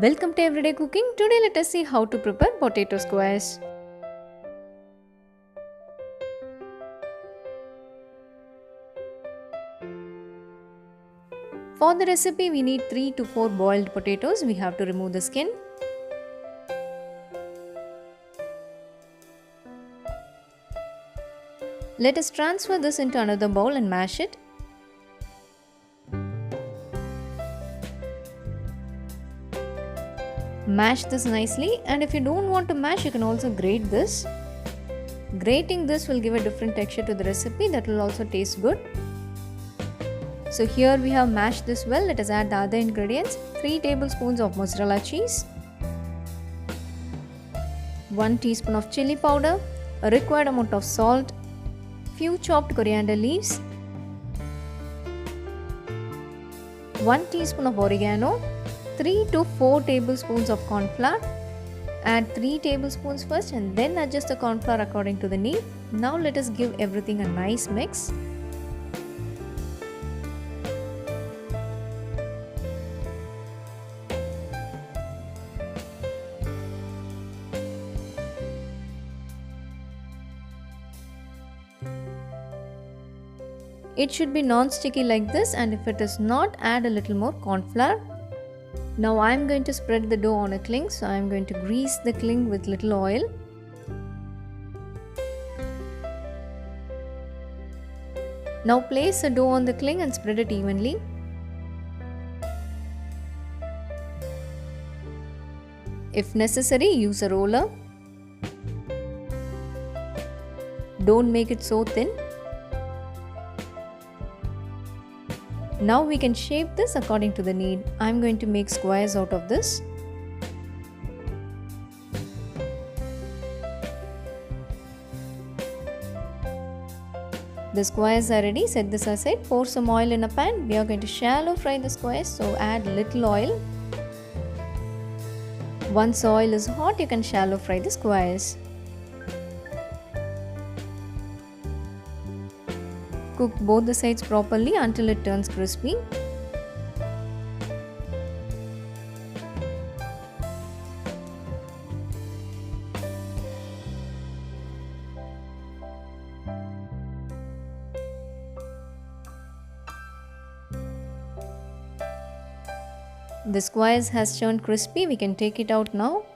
Welcome to Everyday Cooking. Today let us see how to prepare potato squares. For the recipe we need 3 to 4 boiled potatoes. We have to remove the skin. Let us transfer this into another bowl and mash it. Mash this nicely, and if you don't want to mash, you can also grate this. Grating this will give a different texture to the recipe that will also taste good. So here we have mashed this well. Let us add the other ingredients. 3 tablespoons of mozzarella cheese, 1 teaspoon of chili powder, a required amount of salt, few chopped coriander leaves, 1 teaspoon of oregano, 3 to 4 tablespoons of cornflour. Add 3 tablespoons first and then adjust the cornflour according to the need. Now let us give everything a nice mix. It should be non-sticky like this, and if it is not, add a little more cornflour. Now I am going to spread the dough on a cling, so I am going to grease the cling with little oil. Now place the dough on the cling and spread it evenly. If necessary, use a roller. Don't make it so thin. Now we can shape this according to the need. I am going to make squares out of this. The squares are ready. Set this aside. Pour some oil in a pan. We are going to shallow fry the squares, so add little oil. Once oil is hot, you can shallow fry the squares. Cook both the sides properly until it turns crispy. The squares has turned crispy. We can take it out now.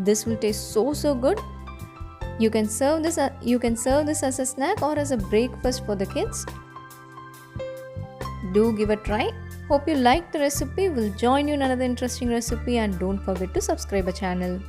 This will taste so good. You can serve this as a snack or as a breakfast for the kids. Do give a try. Hope you liked the recipe. We'll join you in another interesting recipe, and don't forget to subscribe our channel.